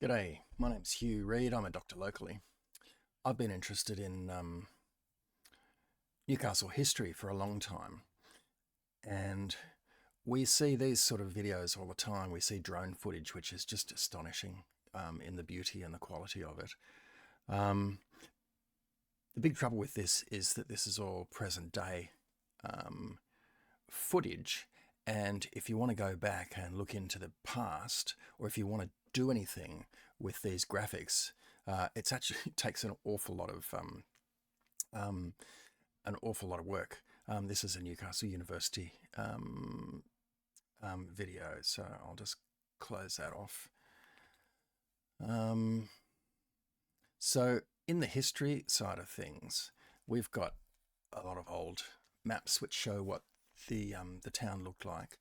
G'day, my name's Hugh Reid. I'm a doctor locally. I've been interested in Newcastle history for a long time, and we see these sort of videos all the time. We see drone footage, which is just astonishing in the beauty and the quality of it. Um, the big trouble with this is that this is all present day um, footage, and if you want to go back and look into the past, or if you want to do anything with these graphics, it's actually it takes um, an awful lot of work. This is a Newcastle University video, so I'll just close that off. Um, so in the history side of things, we've got a lot of old maps which show what the town looked like,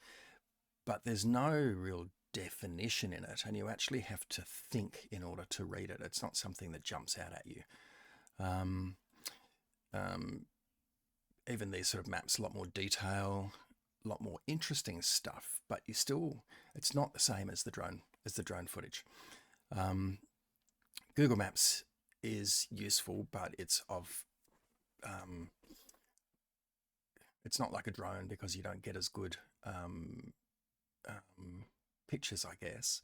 but there's no real definition in it, and you actually have to think in order to read it. It's not something that jumps out at you. Um, um, Even these sort of maps, a lot more detail, a lot more interesting stuff, but it's not the same as the drone footage. Um, Google Maps is useful, but um, it's not like a drone because you don't get as good um, pictures, I guess.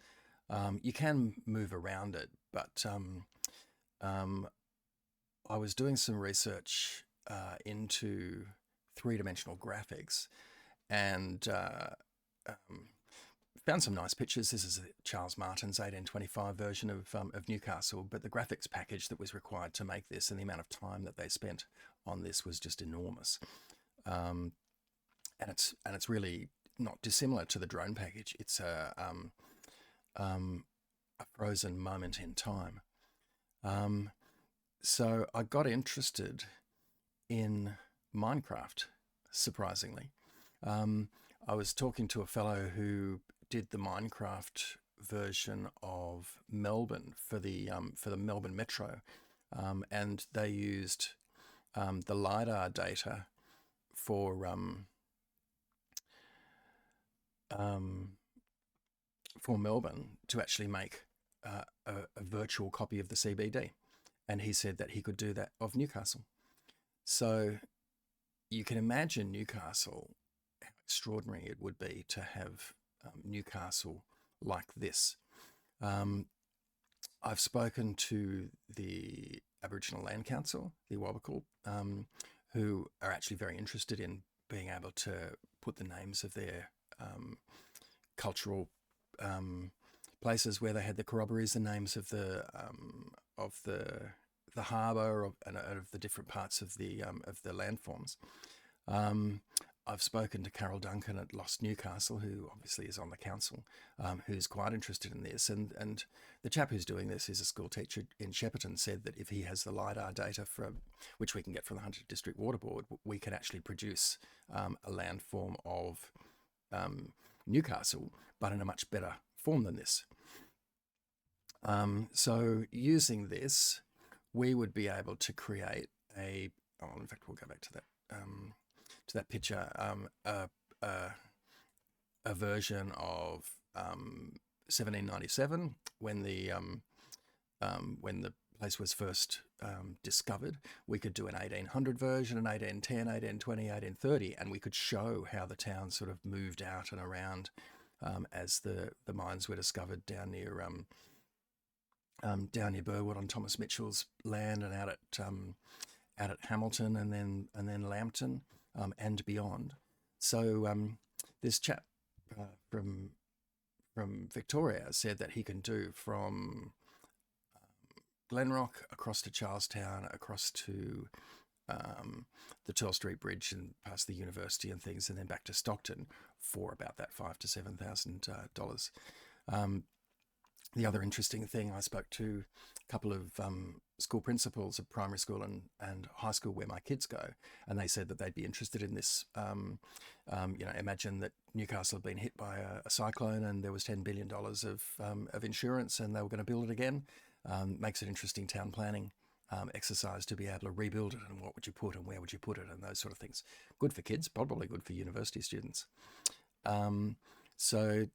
You can move around it, but um, I was doing some research into three-dimensional graphics and found some nice pictures. This is Charles Martin's 1825 version of Newcastle, but the graphics package that was required to make this and the amount of time that they spent on this was just enormous. Um, and it's really not dissimilar to the drone package. It's a frozen moment in time. Um, so I got interested in Minecraft, surprisingly. Um, I was talking to a fellow who did the Minecraft version of Melbourne for the Melbourne Metro, and they used the lidar data for um, for Melbourne to actually make a virtual copy of the CBD, and he said that he could do that of Newcastle. So you can imagine Newcastle, how extraordinary it would be to have Newcastle like this. Um, I've spoken to the Aboriginal Land Council, the Wabakal, who are actually very interested in being able to put the names of their cultural places where they had the corroborees, the names of the harbour and of the different parts of the landforms. Um, I've spoken to Carol Duncan at Lost Newcastle, who obviously is on the council, who's quite interested in this. And the chap who's doing this is a school teacher in Shepparton, said that if he has the LiDAR data from which we can get from the Hunter District Water Board, we can actually produce a landform of Newcastle, but in a much better form than this. So using this, we would be able to create in fact, we'll go back to that picture, a version of 1797 when the place was first discovered. We could do an 1800 version, an 1810, 1820, 1830, and we could show how the town sort of moved out and around as the mines were discovered down near Burwood on Thomas Mitchell's land, and out at Hamilton, and then Lambton, and beyond. So this chap from Victoria said that he can do from Glenrock across to Charlestown, across to the Turl Street Bridge and past the university and things, and then back to Stockton for about that $5,000 to $7,000. The other interesting thing, I spoke to a couple of school principals of primary school and high school where my kids go, and they said that they'd be interested in this. Imagine that Newcastle had been hit by a cyclone and there was $10 billion of insurance, and they were going to build it again. Makes it interesting town planning exercise to be able to rebuild it, and what would you put and where would you put it, and those sort of things. Good for kids, probably good for university students. So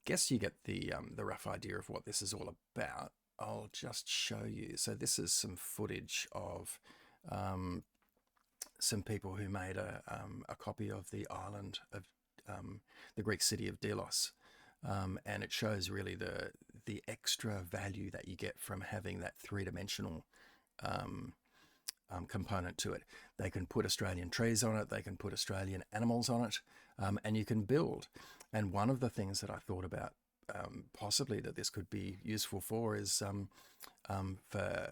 guess you get the rough idea of what this is all about. I'll just show you. So this is some footage of um, some people who made a copy of the island of the Greek city of Delos. And it shows really the extra value that you get from having that three-dimensional um, component to it. They can put Australian trees on it, they can put Australian animals on it, and you can build. And one of the things that I thought about possibly that this could be useful for is for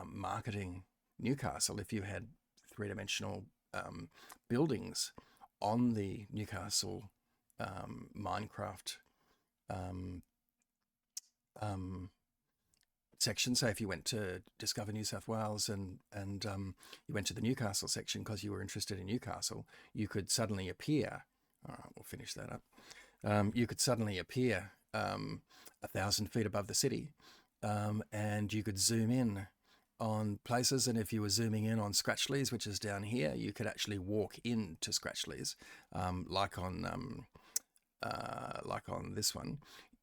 marketing Newcastle. If you had three-dimensional buildings on the Newcastle Minecraft um, um, section. So if you went to Discover New South Wales and you went to the Newcastle section because you were interested in Newcastle, you could suddenly appear. All right, we'll finish that up. You could suddenly appear 1,000 feet above the city, and you could zoom in on places. And if you were zooming in on Scratchleys, which is down here, you could actually walk into Scratchleys, like on this one.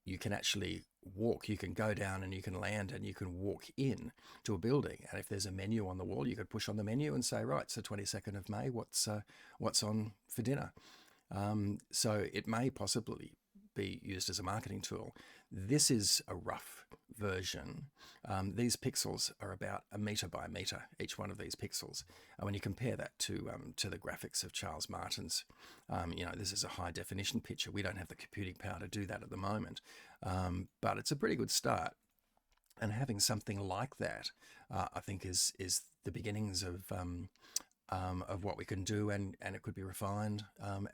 You can actually walk. You can go down and you can land and you can walk in to a building. And if there's a menu on the wall, you could push on the menu and say, right, so 22nd of May, what's on for dinner? So it may possibly be used as a marketing tool. This is a rough version. These pixels are about a metre by metre, each one of these pixels. And when you compare that to the graphics of Charles Martin's, this is a high definition picture. We don't have the computing power to do that at the moment, but it's a pretty good start. And having something like that, I think, is the beginnings of what we can do, and it could be refined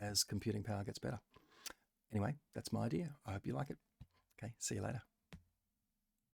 as computing power gets better. Anyway, that's my idea. I hope you like it. Okay, see you later.